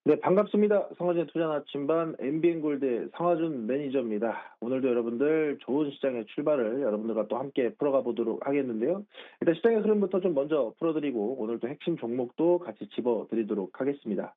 네, 반갑습니다. 성화재 투자 나침반 MBN골드 성화준 매니저입니다. 오늘도 여러분들 좋은 시장의 출발을 여러분들과 또 함께 풀어가 보도록 하겠는데요. 일단 시장의 흐름부터 좀 먼저 풀어드리고 오늘도 핵심 종목도 같이 집어드리도록 하겠습니다.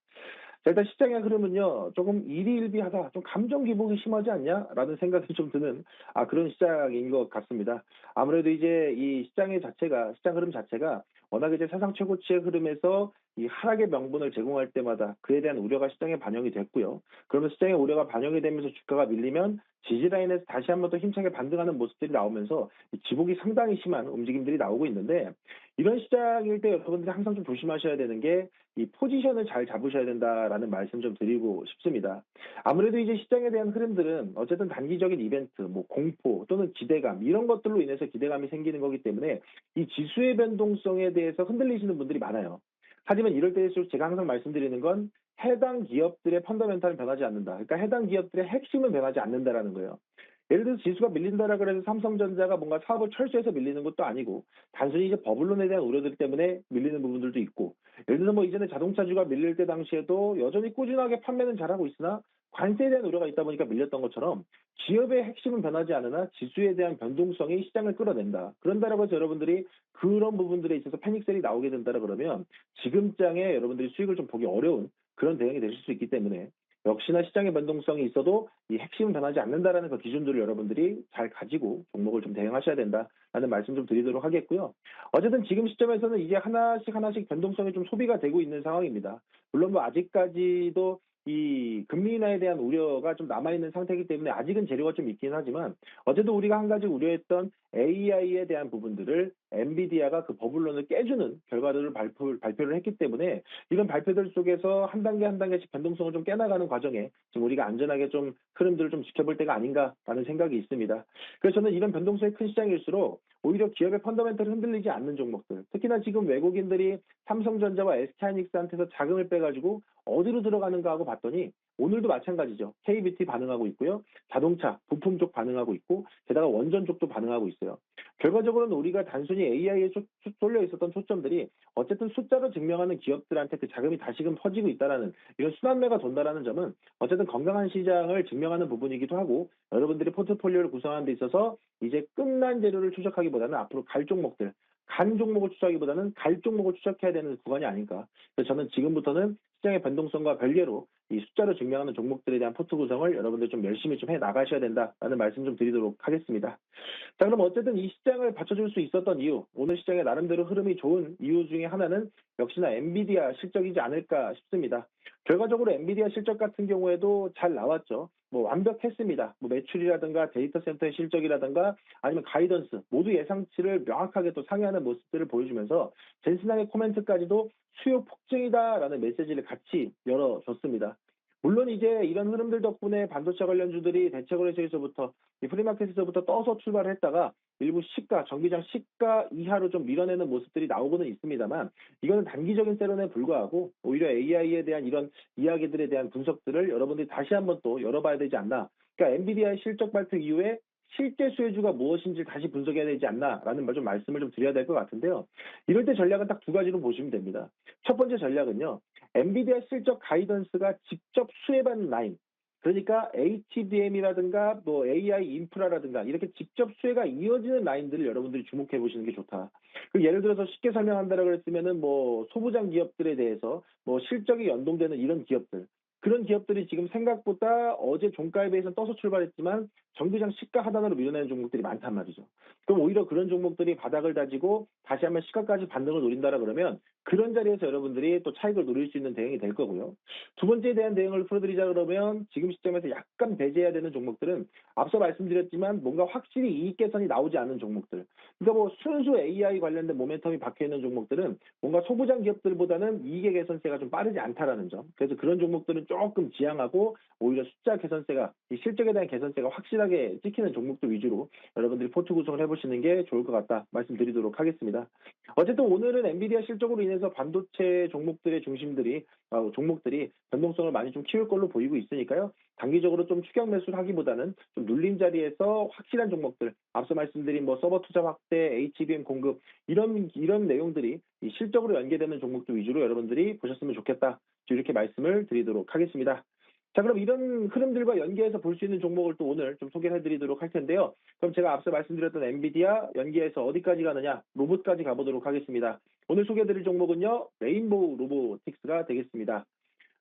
자, 일단 시장의 흐름은요, 조금 일희일비하다, 좀 감정 기복이 심하지 않냐라는 생각이 좀 드는 그런 시장인 것 같습니다. 아무래도 이제 이 시장의 자체가, 시장 흐름 자체가 워낙 이제 사상 최고치의 흐름에서 이 하락의 명분을 제공할 때마다 그에 대한 우려가 시장에 반영이 됐고요. 그러면 시장의 우려가 반영이 되면서 주가가 밀리면 지지라인에서 다시 한번 더 힘차게 반등하는 모습들이 나오면서 지복이 상당히 심한 움직임들이 나오고 있는데, 이런 시장일 때 여러분들이 항상 좀 조심하셔야 되는 게 이 포지션을 잘 잡으셔야 된다라는 말씀 좀 드리고 싶습니다. 아무래도 이제 시장에 대한 흐름들은 어쨌든 단기적인 이벤트, 뭐 공포 또는 기대감 이런 것들로 인해서 기대감이 생기는 거기 때문에 이 지수의 변동성에 대해서 흔들리시는 분들이 많아요. 하지만 이럴 때일수록 제가 항상 말씀드리는 건 해당 기업들의 펀더멘탈은 변하지 않는다. 그러니까 해당 기업들의 핵심은 변하지 않는다라는 거예요. 예를 들어서 지수가 밀린다라 그래서 삼성전자가 뭔가 사업을 철수해서 밀리는 것도 아니고, 단순히 이제 버블론에 대한 우려들 때문에 밀리는 부분들도 있고, 예를 들어서 뭐 이전에 자동차주가 밀릴 때 당시에도 여전히 꾸준하게 판매는 잘하고 있으나 관세에 대한 우려가 있다 보니까 밀렸던 것처럼, 기업의 핵심은 변하지 않으나 지수에 대한 변동성이 시장을 끌어낸다. 그런다라고 해서 여러분들이 그런 부분들에 있어서 패닉셀이 나오게 된다라 그러면 지금 장에 여러분들이 수익을 좀 보기 어려운 그런 대응이 되실 수 있기 때문에, 역시나 시장의 변동성이 있어도 이 핵심은 변하지 않는다라는 그 기준들을 여러분들이 잘 가지고 종목을 좀 대응하셔야 된다라는 말씀 좀 드리도록 하겠고요. 어쨌든 지금 시점에서는 이제 하나씩 하나씩 변동성이 좀 소비가 되고 있는 상황입니다. 물론 뭐 아직까지도 이 금리 인하에 대한 우려가 좀 남아있는 상태이기 때문에 아직은 재료가 좀 있긴 하지만, 어쨌든 우리가 한 가지 우려했던 AI에 대한 부분들을 엔비디아가 그 버블론을 깨주는 결과들을 발표를 했기 때문에, 이런 발표들 속에서 한 단계 한 단계씩 변동성을 좀 깨나가는 과정에 지금 우리가 안전하게 좀 흐름들을 좀 지켜볼 때가 아닌가라는 생각이 있습니다. 그래서 저는 이런 변동성이 큰 시장일수록 오히려 기업의 펀더멘털이 흔들리지 않는 종목들, 특히나 지금 외국인들이 삼성전자와 SK하이닉스한테서 자금을 빼가지고 어디로 들어가는가 하고 봤더니 오늘도 마찬가지죠. KBT 반응하고 있고요. 자동차, 부품 쪽 반응하고 있고, 게다가 원전 쪽도 반응하고 있어요. 결과적으로는 우리가 단순히 AI에 쏠려 있었던 초점들이 어쨌든 숫자로 증명하는 기업들한테 그 자금이 다시금 퍼지고 있다라는, 이런 순환매가 돈다라는 점은 어쨌든 건강한 시장을 증명하는 부분이기도 하고, 여러분들이 포트폴리오를 구성하는 데 있어서 이제 끝난 재료를 추적하기보다는 앞으로 갈 종목들, 간 종목을 추적하기보다는 갈 종목을 추적해야 되는 구간이 아닐까. 그래서 저는 지금부터는 시장의 변동성과 별개로 이 숫자로 증명하는 종목들에 대한 포트 구성을 여러분들 좀 열심히 좀 해 나가셔야 된다라는 말씀 좀 드리도록 하겠습니다. 자, 그럼 어쨌든 이 시장을 받쳐줄 수 있었던 이유, 오늘 시장의 나름대로 흐름이 좋은 이유 중에 하나는 역시나 엔비디아 실적이지 않을까 싶습니다. 결과적으로 엔비디아 실적 같은 경우에도 잘 나왔죠. 뭐 완벽했습니다. 뭐 매출이라든가 데이터 센터의 실적이라든가 아니면 가이던스 모두 예상치를 명확하게 또 상회하는 모습들을 보여주면서 젠슨항의 코멘트까지도 수요 폭증이다라는 메시지를 같이 열어줬습니다. 물론 이제 이런 흐름들 덕분에 반도체 관련주들이 대체거래소에서부터 이 프리마켓에서부터 떠서 출발을 했다가 일부 시가, 정기장 시가 이하로 좀 밀어내는 모습들이 나오고는 있습니다만, 이거는 단기적인 세론에 불과하고 오히려 AI에 대한 이런 이야기들에 대한 분석들을 여러분들이 다시 한번 또 열어봐야 되지 않나. 그러니까 엔비디아의 실적 발표 이후에 실제 수혜주가 무엇인지 다시 분석해야 되지 않나라는 좀 말씀을 좀 드려야 될 것 같은데요. 이럴 때 전략은 딱 두 가지로 보시면 됩니다. 첫 번째 전략은요, 엔비디아 실적 가이던스가 직접 수혜받는 라인, 그러니까 HBM이라든가 뭐 AI 인프라라든가 이렇게 직접 수혜가 이어지는 라인들을 여러분들이 주목해 보시는 게 좋다. 그 예를 들어서 쉽게 설명한다라고 그랬으면은 뭐 소부장 기업들에 대해서 뭐 실적이 연동되는 이런 기업들, 그런 기업들이 지금 생각보다 어제 종가에 비해서 떠서 출발했지만 정기장 시가 하단으로 밀어내는 종목들이 많단 말이죠. 그럼 오히려 그런 종목들이 바닥을 다지고 다시 한번 시가까지 반등을 노린다라 그러면 그런 자리에서 여러분들이 또 차익을 노릴 수 있는 대응이 될 거고요. 두 번째에 대한 대응을 풀어드리자 그러면 지금 시점에서 약간 배제해야 되는 종목들은 앞서 말씀드렸지만 뭔가 확실히 이익 개선이 나오지 않는 종목들. 그러니까 뭐 순수 AI 관련된 모멘텀이 박혀있는 종목들은 뭔가 소부장 기업들보다는 이익의 개선세가 좀 빠르지 않다라는 점. 그래서 그런 종목들은 조금 지양하고 오히려 숫자 개선세가, 이 실적에 대한 개선세가 확실하게 찍히는 종목들 위주로 여러분들이 포트 구성을 해보시는 게 좋을 것 같다 말씀드리도록 하겠습니다. 어쨌든 오늘은 엔비디아 실적으로 인해서 시장에서 반도체 종목들이 변동성을 많이 좀 키울 걸로 보이고 있으니까요. 단기적으로 좀 추격 매수를 하기보다는 좀 눌린 자리에서 확실한 종목들, 앞서 말씀드린 뭐 서버 투자 확대, HBM 공급 이런 내용들이 이 실적으로 연계되는 종목들 위주로 여러분들이 보셨으면 좋겠다. 이렇게 말씀을 드리도록 하겠습니다. 자, 그럼 이런 흐름들과 연계해서 볼 수 있는 종목을 또 오늘 좀 소개해 드리도록 할 텐데요. 그럼 제가 앞서 말씀드렸던 엔비디아 연계해서 어디까지 가느냐, 로봇까지 가보도록 하겠습니다. 오늘 소개해 드릴 종목은요, 레인보우 로보틱스가 되겠습니다.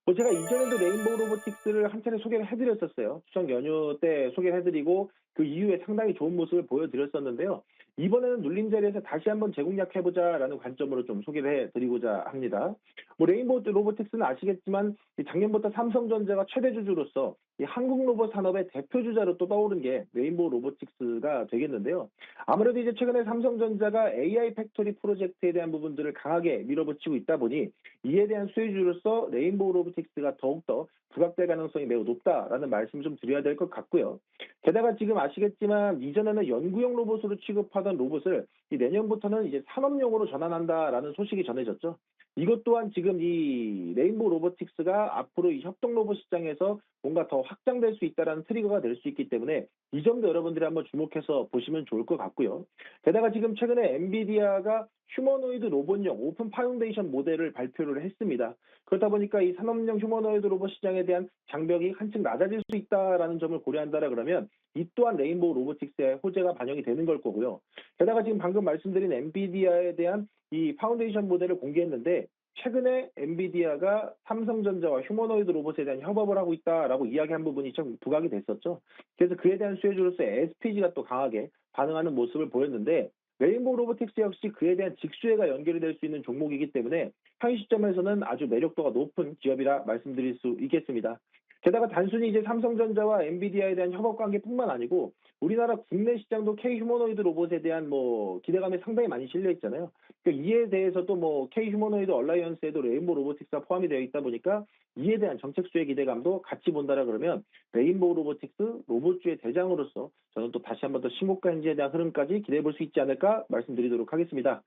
뭐 제가 이전에도 레인보우 로보틱스를 한 차례 소개를 해드렸었어요. 추석 연휴 때 소개를 해드리고 그 이후에 상당히 좋은 모습을 보여드렸었는데요. 이번에는 눌린 자리에서 다시 한번 재공략해보자라는 관점으로 좀 소개를 해드리고자 합니다. 뭐 레인보우 로보틱스는 아시겠지만 작년부터 삼성전자가 최대 주주로서 이 한국 로봇 산업의 대표 주자로 또 떠오른 게 레인보우 로보틱스가 되겠는데요. 아무래도 이제 최근에 삼성전자가 AI 팩토리 프로젝트에 대한 부분들을 강하게 밀어붙이고 있다 보니 이에 대한 수혜주로서 레인보우 로보틱스가 더욱더 부각될 가능성이 매우 높다라는 말씀 좀 드려야 될 것 같고요. 게다가 지금 아시겠지만 이전에는 연구용 로봇으로 취급하던 로봇을 이 내년부터는 이제 산업용으로 전환한다라는 소식이 전해졌죠. 이것 또한 지금 이 레인보우 로보틱스가 앞으로 이 협동 로봇 시장에서 뭔가 더 확장될 수 있다는 트리거가 될 수 있기 때문에 이 점도 여러분들이 한번 주목해서 보시면 좋을 것 같고요. 게다가 지금 최근에 엔비디아가 휴머노이드 로봇용 오픈 파운데이션 모델을 발표를 했습니다. 그렇다 보니까 이 산업용 휴머노이드 로봇 시장에 대한 장벽이 한층 낮아질 수 있다라는 점을 고려한다라 그러면 이 또한 레인보우 로보틱스의 호재가 반영이 되는 걸 거고요. 게다가 지금 방금 말씀드린 엔비디아에 대한 이 파운데이션 모델을 공개했는데 최근에 엔비디아가 삼성전자와 휴머노이드 로봇에 대한 협업을 하고 있다라고 이야기한 부분이 좀 부각이 됐었죠. 그래서 그에 대한 수혜주로서 SPG가 또 강하게 반응하는 모습을 보였는데 레인보우 로보틱스 역시 그에 대한 직수혜가 연결이 될 수 있는 종목이기 때문에 현 시점에서는 아주 매력도가 높은 기업이라 말씀드릴 수 있겠습니다. 게다가 단순히 이제 삼성전자와 엔비디아에 대한 협업 관계뿐만 아니고 우리나라 국내 시장도 K 휴머노이드 로봇에 대한 뭐 기대감이 상당히 많이 실려 있잖아요. 그러니까 이에 대해서도 뭐 K 휴머노이드 얼라이언스에도 레인보우 로보틱스가 포함이 되어 있다 보니까 이에 대한 정책 수혜 기대감도 같이 본다라 그러면 레인보우 로보틱스 로봇주의 대장으로서 저는 또 다시 한번 더 신고가 행진에 대한 흐름까지 기대해 볼 수 있지 않을까 말씀드리도록 하겠습니다.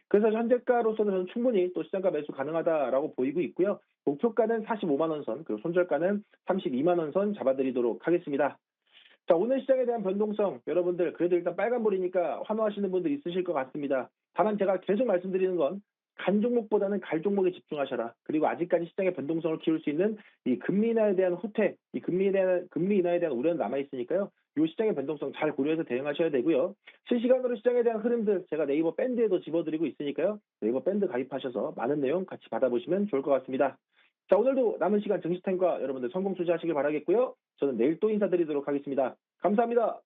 그래서 현재가로서는 저는 충분히 또 시장가 매수 가능하다라고 보이고 있고요. 목표가는 45만 원 선, 그리고 손절가는 32만 원 선 잡아드리도록 하겠습니다. 자, 오늘 시장에 대한 변동성 여러분들 그래도 일단 빨간불이니까 환호하시는 분들 있으실 것 같습니다. 다만 제가 계속 말씀드리는 건 간 종목보다는 갈 종목에 집중하셔라. 그리고 아직까지 시장의 변동성을 키울 수 있는 이 금리 인하에 대한 후퇴, 이 금리 인하에 대한 우려는 남아 있으니까요. 이 시장의 변동성 잘 고려해서 대응하셔야 되고요. 실시간으로 시장에 대한 흐름들 제가 네이버 밴드에도 집어드리고 있으니까요. 네이버 밴드 가입하셔서 많은 내용 같이 받아보시면 좋을 것 같습니다. 자, 오늘도 남은 시간 증시탱과 여러분들 성공 투자하시길 바라겠고요. 저는 내일 또 인사드리도록 하겠습니다. 감사합니다.